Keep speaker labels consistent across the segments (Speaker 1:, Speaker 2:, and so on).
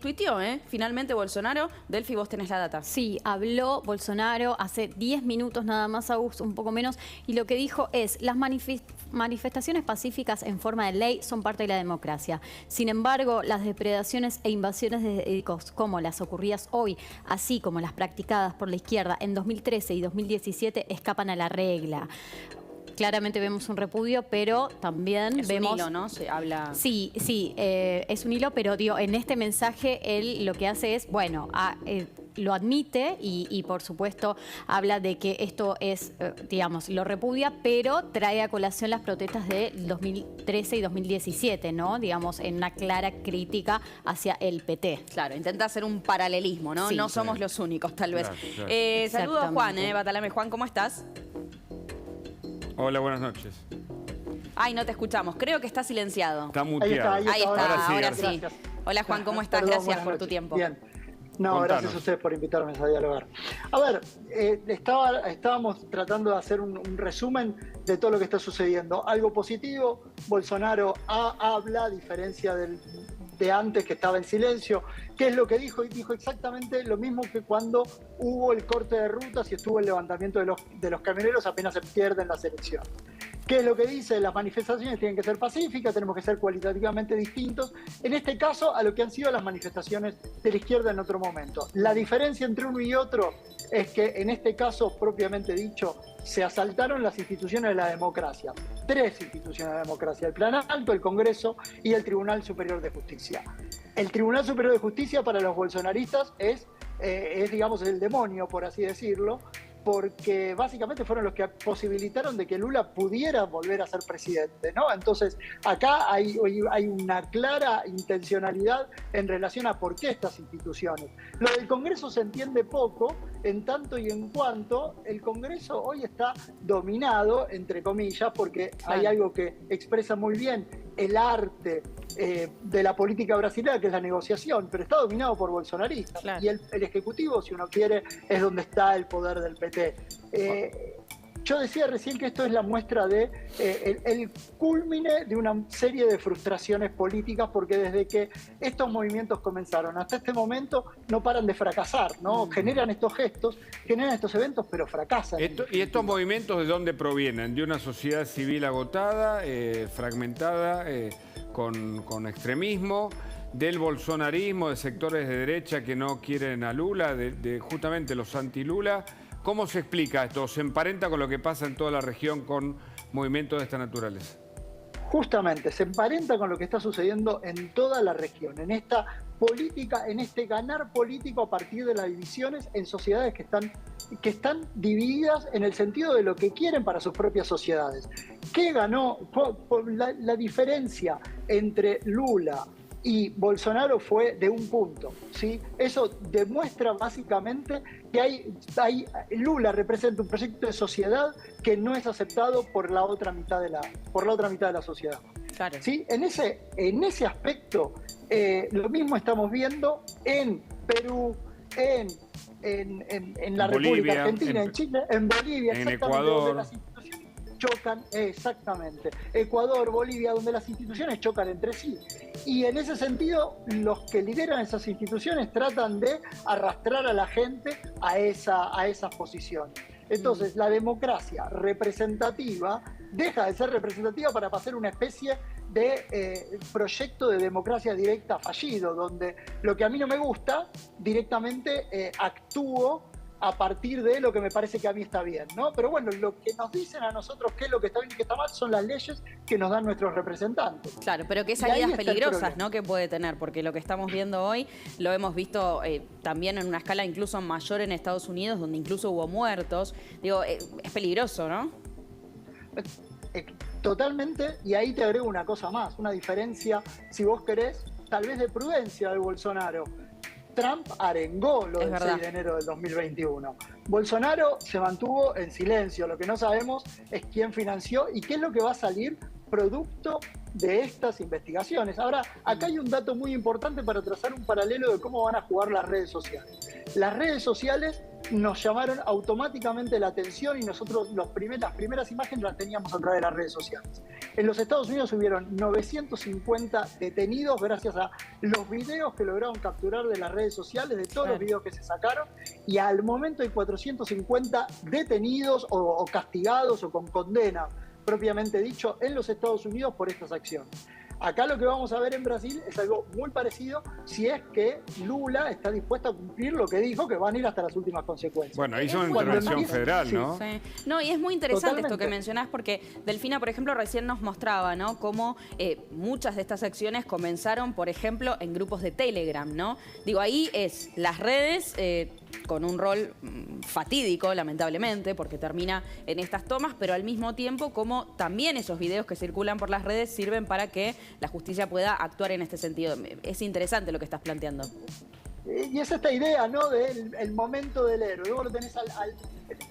Speaker 1: Tuiteó, finalmente Bolsonaro. Delphi, vos tenés la data.
Speaker 2: Sí, habló Bolsonaro hace 10 minutos nada más, Agus, un poco menos, y lo que dijo es: las manifestaciones pacíficas en forma de ley son parte de la democracia. Sin embargo, las depredaciones e invasiones de derechos, como las ocurridas hoy, así como las practicadas por la izquierda en 2013 y 2017, escapan a la regla. Claramente vemos un repudio, pero también vemos...
Speaker 1: Es un hilo, ¿no? Se habla...
Speaker 2: Sí, es un hilo, pero digo, en este mensaje él lo que hace es, bueno, lo admite y por supuesto habla de que esto es, digamos, lo repudia, pero trae a colación las protestas de 2013 y 2017, ¿no? Digamos, en una clara crítica hacia el PT.
Speaker 1: Claro, intenta hacer un paralelismo, ¿no?
Speaker 2: Sí.
Speaker 1: No somos los únicos, tal vez.
Speaker 3: Claro.
Speaker 1: Saludo a Juan, Batalame. Juan, ¿cómo estás?
Speaker 3: Hola, buenas noches.
Speaker 1: Ay, no te escuchamos. Creo que está silenciado.
Speaker 3: Está muteado.
Speaker 1: Ahí está, ahora sí.
Speaker 4: Gracias.
Speaker 1: Hola, Juan, ¿cómo estás?
Speaker 4: Perdón,
Speaker 1: Gracias
Speaker 4: buenas
Speaker 1: por tu
Speaker 4: noches.
Speaker 1: tiempo.
Speaker 4: Bien. No,
Speaker 3: Contanos.
Speaker 4: gracias a ustedes por invitarme a dialogar. A ver, estábamos tratando de hacer un resumen de todo lo que está sucediendo. Algo positivo, Bolsonaro habla, a diferencia de antes que estaba en silencio. ¿Qué es lo que dijo? Y dijo exactamente lo mismo que cuando hubo el corte de rutas y estuvo el levantamiento de los camioneros apenas se pierden las elecciones. ¿Qué es lo que dice? Las manifestaciones tienen que ser pacíficas, tenemos que ser cualitativamente distintos, en este caso a lo que han sido las manifestaciones de la izquierda en otro momento. La diferencia entre uno y otro es que en este caso, propiamente dicho, se asaltaron las instituciones de la democracia. 3 instituciones de la democracia: el Plan Alto, el Congreso y el Tribunal Superior de Justicia. El Tribunal Superior de Justicia para los bolsonaristas es digamos, el demonio, por así decirlo, porque básicamente fueron los que posibilitaron de que Lula pudiera volver a ser presidente, ¿no? Entonces, acá hay una clara intencionalidad en relación a por qué estas instituciones. Lo del Congreso se entiende poco, en tanto y en cuanto el Congreso hoy está dominado, entre comillas, porque hay algo que expresa muy bien el arte de la política brasileña, que es la negociación, pero está dominado por bolsonaristas.
Speaker 1: Claro.
Speaker 4: Y el Ejecutivo, si uno quiere, es donde está el poder del PT. Yo decía recién que esto es la muestra de el cúlmine de una serie de frustraciones políticas, porque desde que estos movimientos comenzaron hasta este momento no paran de fracasar, ¿no? Generan estos gestos, generan estos eventos, pero fracasan.
Speaker 3: ¿Y estos movimientos de dónde provienen? ¿De una sociedad civil agotada, fragmentada, con extremismo? ¿Del bolsonarismo, de sectores de derecha que no quieren a Lula, de justamente los anti-Lula? ¿Cómo se explica esto? ¿Se emparenta con lo que pasa en toda la región con movimientos de esta naturaleza?
Speaker 4: Justamente, se emparenta con lo que está sucediendo en toda la región, en esta política, en este ganar político a partir de las divisiones en sociedades que están divididas en el sentido de lo que quieren para sus propias sociedades. ¿Qué ganó? La diferencia entre Lula y Bolsonaro fue de un punto, ¿sí? Eso demuestra básicamente que Lula representa un proyecto de sociedad que no es aceptado por la otra mitad de la sociedad.
Speaker 1: Claro.
Speaker 4: ¿Sí? En ese aspecto, lo mismo estamos viendo en Perú, en la República Argentina, en Chile, en Bolivia,
Speaker 3: en
Speaker 4: exactamente,
Speaker 3: Ecuador.
Speaker 4: donde las instituciones chocan, exactamente. Ecuador, Bolivia, donde las instituciones chocan entre sí. Y en ese sentido, los que lideran esas instituciones tratan de arrastrar a la gente a esas posiciones. Entonces, la democracia representativa deja de ser representativa para pasar una especie de proyecto de democracia directa fallido, donde lo que a mí no me gusta, directamente actúo a partir de lo que me parece que a mí está bien, ¿no? Pero bueno, lo que nos dicen a nosotros qué es lo que está bien y qué está mal son las leyes que nos dan nuestros representantes.
Speaker 1: Claro, pero qué
Speaker 4: Y ahí
Speaker 1: salidas
Speaker 4: está el
Speaker 1: peligrosas,
Speaker 4: problema.
Speaker 1: ¿no? Que puede tener, porque lo que estamos viendo hoy lo hemos visto también en una escala incluso mayor en Estados Unidos, donde incluso hubo muertos. Digo, es peligroso, ¿no?
Speaker 4: Totalmente, y ahí te agrego una cosa más, una diferencia, si vos querés, tal vez de prudencia de Bolsonaro. Trump arengó lo del 6 de enero del 2021. Bolsonaro se mantuvo en silencio. Lo que no sabemos es quién financió y qué es lo que va a salir producto de estas investigaciones. Ahora, acá hay un dato muy importante para trazar un paralelo de cómo van a jugar las redes sociales. Las redes sociales nos llamaron automáticamente la atención y nosotros las primeras imágenes las teníamos a través de las redes sociales. En los Estados Unidos hubieron 950 detenidos gracias a los videos que lograron capturar de las redes sociales, de todos los videos que se sacaron, y al momento hay 450 detenidos o castigados o con condena, propiamente dicho, en los Estados Unidos por estas acciones. Acá lo que vamos a ver en Brasil es algo muy parecido, si es que Lula está dispuesto a cumplir lo que dijo, que van a ir hasta las últimas consecuencias.
Speaker 3: Bueno, hizo una intervención federal, ¿no?
Speaker 1: Sí. No, y es muy interesante
Speaker 4: Totalmente.
Speaker 1: esto que mencionás, porque Delfina, por ejemplo, recién nos mostraba, ¿no? Cómo muchas de estas acciones comenzaron, por ejemplo, en grupos de Telegram, ¿no? Digo, ahí es las redes con un rol fatídico, lamentablemente, porque termina en estas tomas, pero al mismo tiempo como también esos videos que circulan por las redes sirven para que la justicia pueda actuar en este sentido. Es interesante lo que estás planteando.
Speaker 4: Y es esta idea, ¿no? Del momento del héroe. Luego lo tenés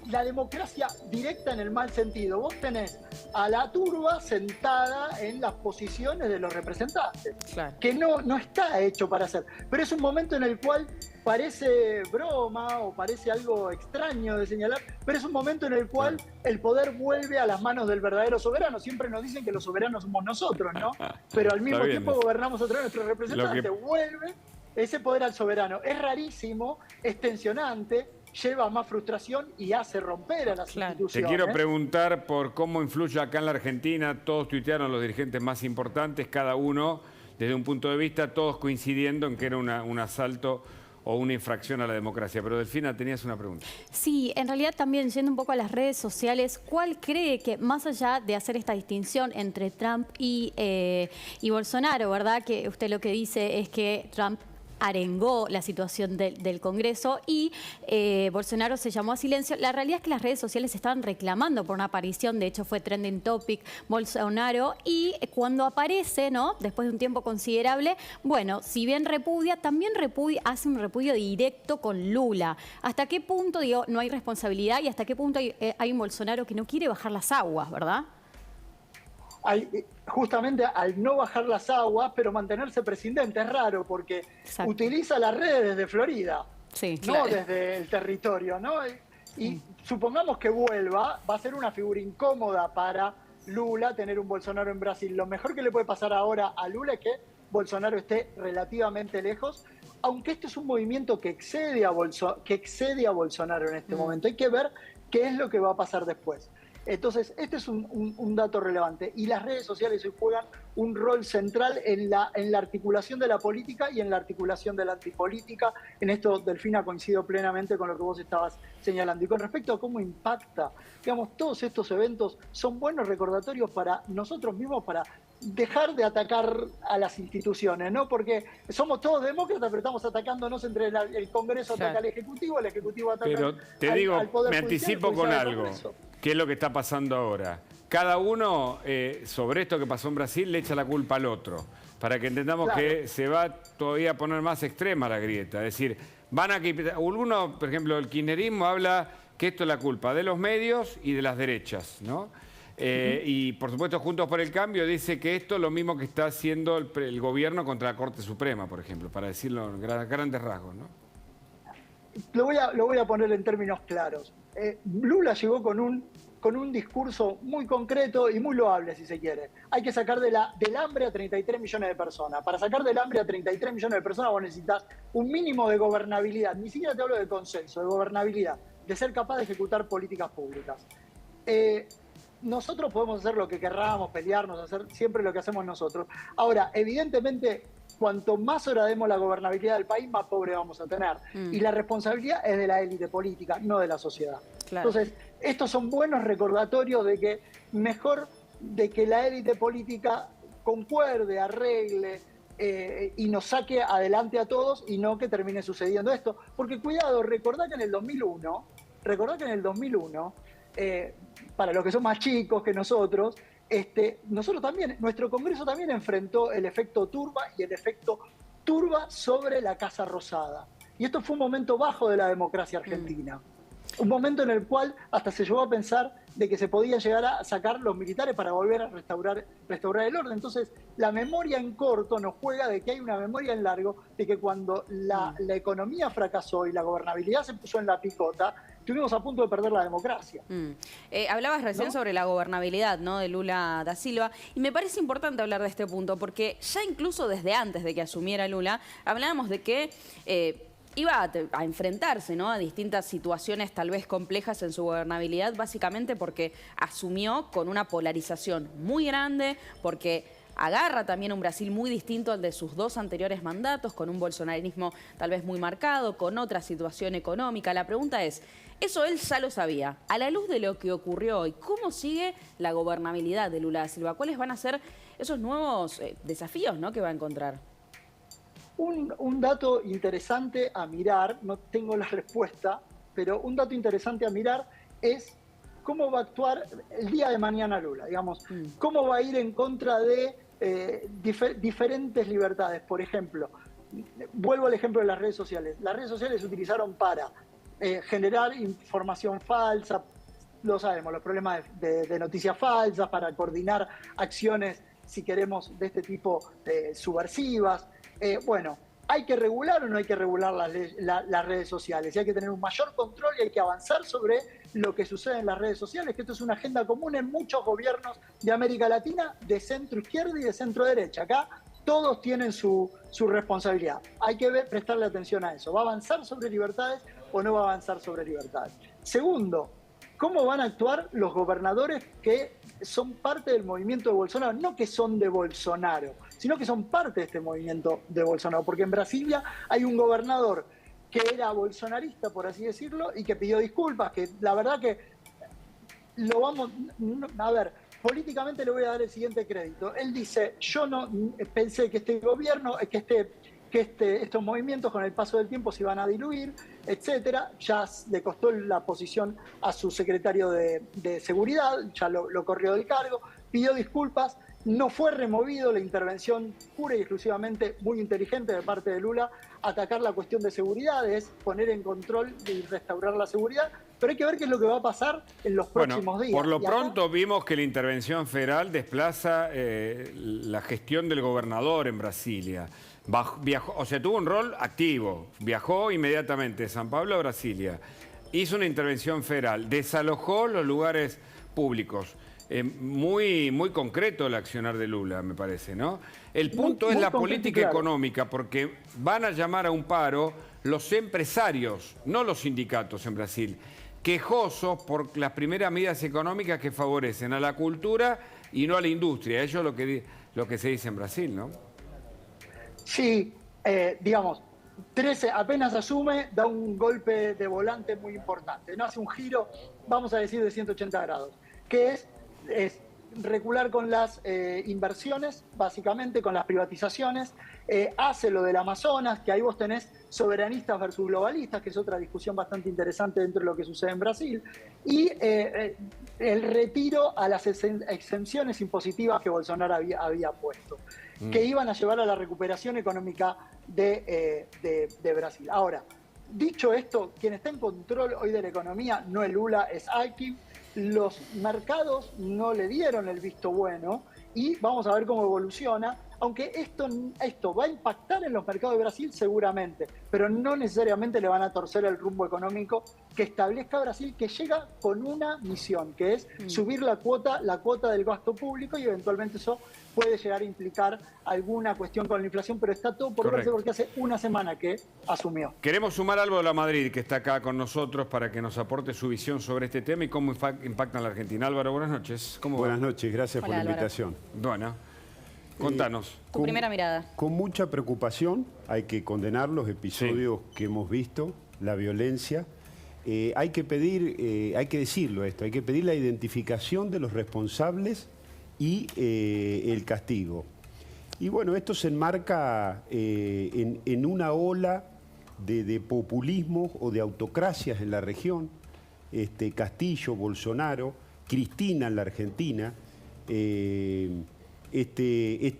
Speaker 4: la democracia directa en el mal sentido. Vos tenés a la turba sentada en las posiciones de los representantes,
Speaker 1: Claro.
Speaker 4: que no está hecho para hacer. Pero es un momento en el cual parece broma o parece algo extraño de señalar, pero es un momento en el cual el poder vuelve a las manos del verdadero soberano. Siempre nos dicen que los soberanos somos nosotros, ¿no? Pero al mismo tiempo gobernamos otra vez, nuestro representante vuelve ese poder al soberano. Es rarísimo, es tensionante, lleva más frustración y hace romper a las instituciones.
Speaker 3: Te quiero preguntar por cómo influye acá en la Argentina. Todos tuitearon los dirigentes más importantes, cada uno desde un punto de vista, todos coincidiendo en que era un asalto o una infracción a la democracia. Pero Delfina, tenías una pregunta.
Speaker 2: Sí, en realidad también yendo un poco a las redes sociales, ¿cuál cree que, más allá de hacer esta distinción entre Trump y Bolsonaro, ¿verdad? Que usted lo que dice es que Trump arengó la situación del Congreso y Bolsonaro se llamó a silencio. La realidad es que las redes sociales estaban reclamando por una aparición, de hecho fue trending topic Bolsonaro, y cuando aparece, ¿no? Después de un tiempo considerable, bueno, si bien repudia, también hace un repudio directo con Lula. ¿Hasta qué punto, digo, no hay responsabilidad y hasta qué punto hay un Bolsonaro que no quiere bajar las aguas, ¿verdad?
Speaker 4: Justamente al no bajar las aguas, pero mantenerse presidente es raro porque utiliza las redes desde Florida, no desde el territorio, ¿no? Y supongamos que vuelva, va a ser una figura incómoda para Lula tener un Bolsonaro en Brasil. Lo mejor que le puede pasar ahora a Lula es que Bolsonaro esté relativamente lejos, aunque este es un movimiento que excede a Bolsonaro en este momento. Hay que ver qué es lo que va a pasar después. Entonces, este es un dato relevante. Y las redes sociales hoy juegan un rol central en la articulación de la política y en la articulación de la antipolítica. En esto, Delfina, coincido plenamente con lo que vos estabas señalando. Y con respecto a cómo impacta, digamos, todos estos eventos son buenos recordatorios para nosotros mismos, para dejar de atacar a las instituciones, ¿no? Porque somos todos demócratas, pero estamos atacándonos entre el Congreso ataca al Ejecutivo, el Ejecutivo ataca
Speaker 3: pero te digo,
Speaker 4: al Poder
Speaker 3: me
Speaker 4: Judicial,
Speaker 3: anticipo con algo.
Speaker 4: Congreso.
Speaker 3: ¿Qué es lo que está pasando ahora? Cada uno, sobre esto que pasó en Brasil, le echa la culpa al otro. Para que entendamos que se va todavía a poner más extrema la grieta. Es decir, van a quitar... Uno, por ejemplo, el kirchnerismo habla que esto es la culpa de los medios y de las derechas, ¿no? Y, por supuesto, Juntos por el Cambio dice que esto es lo mismo que está haciendo el gobierno contra la Corte Suprema, por ejemplo, para decirlo en grandes rasgos, ¿no?
Speaker 4: Lo voy a poner en términos claros. Lula llegó con un discurso muy concreto y muy loable, si se quiere. Hay que sacar del hambre a 33 millones de personas. Para sacar del hambre a 33 millones de personas vos necesitas un mínimo de gobernabilidad. Ni siquiera te hablo de consenso, de gobernabilidad, de ser capaz de ejecutar políticas públicas. Nosotros podemos hacer lo que querramos, pelearnos, hacer siempre lo que hacemos nosotros. Ahora, evidentemente, cuanto más hora demos la gobernabilidad del país, más pobre vamos a tener. Y la responsabilidad es de la élite política, no de la sociedad.
Speaker 1: Claro.
Speaker 4: Entonces, estos son buenos recordatorios de que mejor de que la élite política concuerde, arregle y nos saque adelante a todos y no que termine sucediendo esto. Porque cuidado, recordá que en el 2001, para los que son más chicos que nosotros también, nuestro Congreso también enfrentó el efecto turba y el efecto turba sobre la Casa Rosada. Y esto fue un momento bajo de la democracia argentina. Un momento en el cual hasta se llegó a pensar de que se podían llegar a sacar los militares para volver a restaurar el orden. Entonces, la memoria en corto nos juega de que hay una memoria en largo, de que cuando la economía fracasó y la gobernabilidad se puso en la picota, estuvimos a punto de perder la democracia.
Speaker 1: Hablabas recién
Speaker 4: ¿No?
Speaker 1: sobre la gobernabilidad, ¿no?, de Lula da Silva, y me parece importante hablar de este punto, porque ya incluso desde antes de que asumiera Lula, hablábamos de que iba a enfrentarse, ¿no?, a distintas situaciones tal vez complejas en su gobernabilidad, básicamente porque asumió con una polarización muy grande, porque agarra también un Brasil muy distinto al de sus dos anteriores mandatos, con un bolsonarismo tal vez muy marcado, con otra situación económica. La pregunta es, eso él ya lo sabía. A la luz de lo que ocurrió hoy, ¿cómo sigue la gobernabilidad de Lula da Silva? ¿Cuáles van a ser esos nuevos desafíos, ¿no?, que va a encontrar?
Speaker 4: Un dato interesante a mirar, no tengo la respuesta, pero un dato interesante a mirar es cómo va a actuar el día de mañana Lula, digamos, cómo va a ir en contra de diferentes libertades. Por ejemplo, vuelvo al ejemplo de las redes sociales. Las redes sociales se utilizaron para generar información falsa, lo sabemos, los problemas de noticias falsas, para coordinar acciones, si queremos, de este tipo subversivas. Bueno, ¿hay que regular o no hay que regular las redes sociales? Y hay que tener un mayor control y hay que avanzar sobre lo que sucede en las redes sociales, que esto es una agenda común en muchos gobiernos de América Latina, de centro izquierda y de centro derecha. Acá todos tienen su responsabilidad. Hay que prestarle atención a eso. ¿Va a avanzar sobre libertades o no va a avanzar sobre libertades? Segundo, ¿cómo van a actuar los gobernadores que son parte del movimiento de Bolsonaro? No que son de Bolsonaro, sino que son parte de este movimiento de Bolsonaro. Porque en Brasilia hay un gobernador que era bolsonarista, por así decirlo, y que pidió disculpas, que la verdad que lo vamos... A ver, políticamente le voy a dar el siguiente crédito. Él dice, yo no pensé que este gobierno, estos movimientos con el paso del tiempo se iban a diluir, etcétera. Ya le costó la posición a su secretario de Seguridad, ya lo corrió del cargo, pidió disculpas, no fue removido. La intervención pura y exclusivamente muy inteligente de parte de Lula, atacar la cuestión de seguridad, es poner en control y restaurar la seguridad, pero hay que ver qué es lo que va a pasar en los próximos días.
Speaker 3: Por lo
Speaker 4: y acá,
Speaker 3: pronto vimos que la intervención federal desplaza la gestión del gobernador en Brasilia. Viajó, o sea, tuvo un rol activo, viajó inmediatamente de San Pablo a Brasilia, hizo una intervención federal, desalojó los lugares públicos. Muy concreto el accionar de Lula, me parece, ¿no? El punto es la política económica, porque van a llamar a un paro los empresarios, no los sindicatos en Brasil, quejosos por las primeras medidas económicas que favorecen a la cultura y no a la industria. Eso es lo que se dice en Brasil, ¿no?
Speaker 4: Sí, digamos, 13 apenas asume, da un golpe de volante muy importante, no hace un giro, vamos a decir, de 180 grados, que es recular con las inversiones, básicamente con las privatizaciones, hace lo del Amazonas, que ahí vos tenés soberanistas versus globalistas, que es otra discusión bastante interesante dentro de lo que sucede en Brasil, y el retiro a las exenciones impositivas que Bolsonaro había puesto, que iban a llevar a la recuperación económica de Brasil. Ahora, dicho esto, quien está en control hoy de la economía no es Lula, es Alckmin. Los mercados no le dieron el visto bueno y vamos a ver cómo evoluciona, aunque esto va a impactar en los mercados de Brasil seguramente, pero no necesariamente le van a torcer el rumbo económico que establezca Brasil, que llega con una misión, que es subir la cuota del gasto público, y eventualmente eso puede llegar a implicar alguna cuestión con la inflación, pero está todo por verse porque hace una semana que asumió.
Speaker 3: Queremos sumar a Álvaro Lamadrid, que está acá con nosotros, para que nos aporte su visión sobre este tema y cómo impacta en la Argentina. Álvaro, buenas noches.
Speaker 5: Buenas noches, gracias por la invitación.
Speaker 3: Bueno, contanos.
Speaker 1: Tu primera mirada.
Speaker 5: Con mucha preocupación hay que condenar los episodios que hemos visto, la violencia. Hay que pedir, hay que decirlo esto, hay que pedir la identificación de los responsables y el castigo. Y bueno, esto se enmarca en una ola de populismo o de autocracias en la región. Castillo, Bolsonaro, Cristina en la Argentina,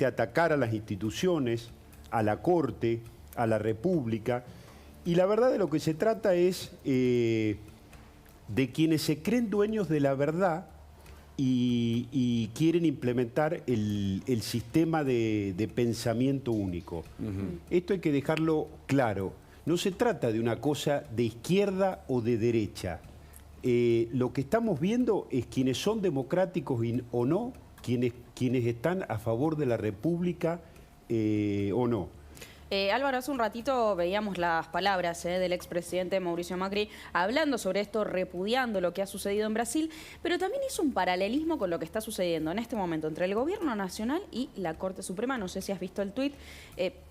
Speaker 5: atacar a las instituciones, a la Corte, a la República. Y la verdad de lo que se trata es de quienes se creen dueños de la verdad y quieren implementar el sistema de pensamiento único. Esto hay que dejarlo claro. No se trata de una cosa de izquierda o de derecha. lo que estamos viendo es quienes son democráticos o no, quienes están a favor de la República o no.
Speaker 1: Álvaro, hace un ratito veíamos las palabras del expresidente Mauricio Macri hablando sobre esto, repudiando lo que ha sucedido en Brasil, pero también hizo un paralelismo con lo que está sucediendo en este momento entre el gobierno nacional y la Corte Suprema. No sé si has visto el tuit,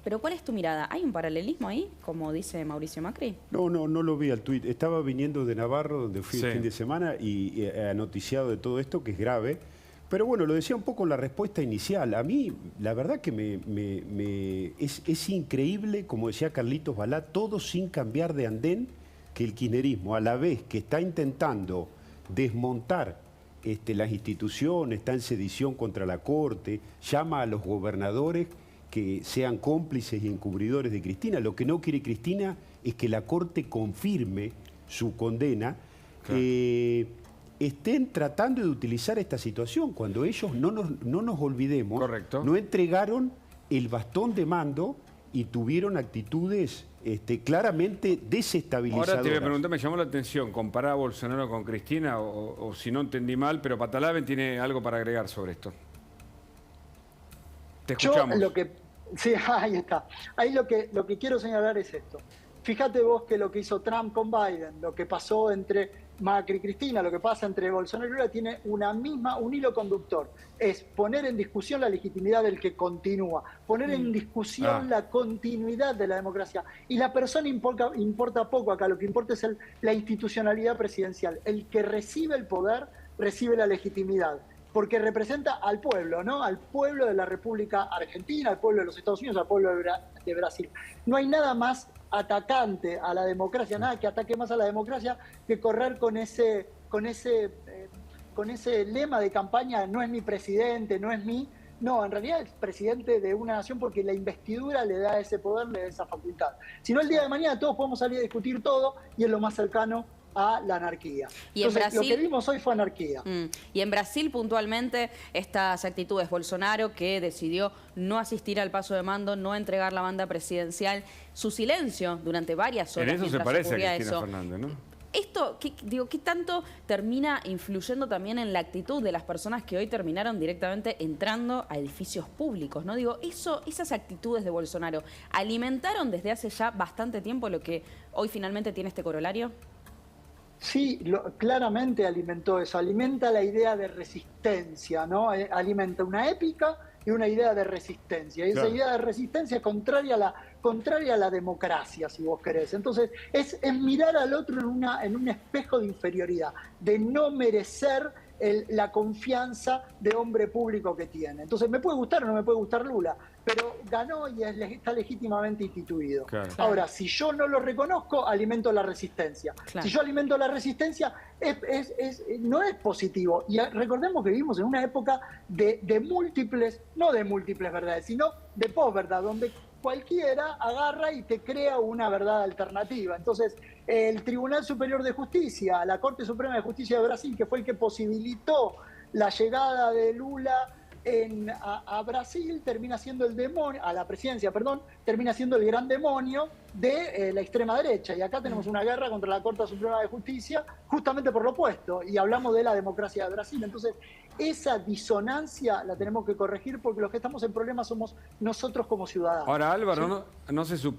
Speaker 1: pero ¿cuál es tu mirada? ¿Hay un paralelismo ahí, como dice Mauricio Macri?
Speaker 5: No lo vi al tuit. Estaba viniendo de Navarro, donde fui el fin de semana, y ha noticiado de todo esto, que es grave. Pero bueno, lo decía un poco en la respuesta inicial. A mí, la verdad que es increíble, como decía Carlitos Balá, todo sin cambiar de andén, que el kirchnerismo, a la vez que está intentando desmontar las instituciones, está en sedición contra la Corte, llama a los gobernadores que sean cómplices y encubridores de Cristina. Lo que no quiere Cristina es que la Corte confirme su condena. Claro. Estén tratando de utilizar esta situación, cuando ellos, no nos olvidemos,
Speaker 3: correcto,
Speaker 5: no entregaron el bastón de mando y tuvieron actitudes claramente desestabilizadoras.
Speaker 3: Ahora te voy a preguntar, me llamó la atención, comparar a Bolsonaro con Cristina, o si no entendí mal, pero Patalaven tiene algo para agregar sobre esto. Te escuchamos.
Speaker 4: Sí, ahí está. Ahí lo que quiero señalar es esto. Fíjate vos que lo que hizo Trump con Biden, lo que pasó entre Macri y Cristina, lo que pasa entre Bolsonaro y Lula, tiene un hilo conductor. Es poner en discusión la legitimidad del que continúa, poner en discusión la continuidad de la democracia. Y la persona importa poco acá, lo que importa es la institucionalidad presidencial. El que recibe el poder, recibe la legitimidad, porque representa al pueblo, ¿no? Al pueblo de la República Argentina, al pueblo de los Estados Unidos, al pueblo de Brasil. No hay nada más atacante a la democracia, nada que ataque más a la democracia que correr con ese lema de campaña: no es mi presidente, no es mi... No, en realidad es presidente de una nación, porque la investidura le da ese poder, le da esa facultad. Si no, el día de mañana todos podemos salir a discutir todo y es lo más cercano a la anarquía.
Speaker 1: Y
Speaker 4: entonces,
Speaker 1: en Brasil,
Speaker 4: lo que vimos hoy fue anarquía.
Speaker 1: Y en Brasil, puntualmente, estas actitudes, Bolsonaro, que decidió no asistir al paso de mando, no entregar la banda presidencial, su silencio durante varias horas.
Speaker 3: En eso se parece a Cristina Fernández, ¿no?
Speaker 1: Esto, ¿qué tanto termina influyendo también en la actitud de las personas que hoy terminaron directamente entrando a edificios públicos, ¿no? Esas actitudes de Bolsonaro, ¿alimentaron desde hace ya bastante tiempo lo que hoy finalmente tiene este corolario?
Speaker 4: Sí, claramente alimentó eso, alimenta la idea de resistencia, ¿no? Alimenta una épica y una idea de resistencia. Y esa idea de resistencia es contraria a la democracia, si vos querés. Entonces, es mirar al otro en un espejo de inferioridad, de no merecer la confianza de hombre público que tiene. Entonces, me puede gustar o no me puede gustar Lula, pero ganó y está legítimamente instituido. Claro. Ahora, si yo no lo reconozco, alimento la resistencia. Claro. Si yo alimento la resistencia, no es positivo. Y recordemos que vivimos en una época de múltiples, no de múltiples verdades, sino de posverdad, donde cualquiera agarra y te crea una verdad alternativa. Entonces, el Tribunal Superior de Justicia, la Corte Suprema de Justicia de Brasil, que fue el que posibilitó la llegada de Lula a Brasil, termina siendo el demonio, a la presidencia, perdón, termina siendo el gran demonio de la extrema derecha. Y acá tenemos una guerra contra la Corte Suprema de Justicia justamente por lo opuesto. Y hablamos de la democracia de Brasil. Entonces, esa disonancia la tenemos que corregir, porque los que estamos en problemas somos nosotros como ciudadanos.
Speaker 3: Ahora, Álvaro, ¿sí? no se supone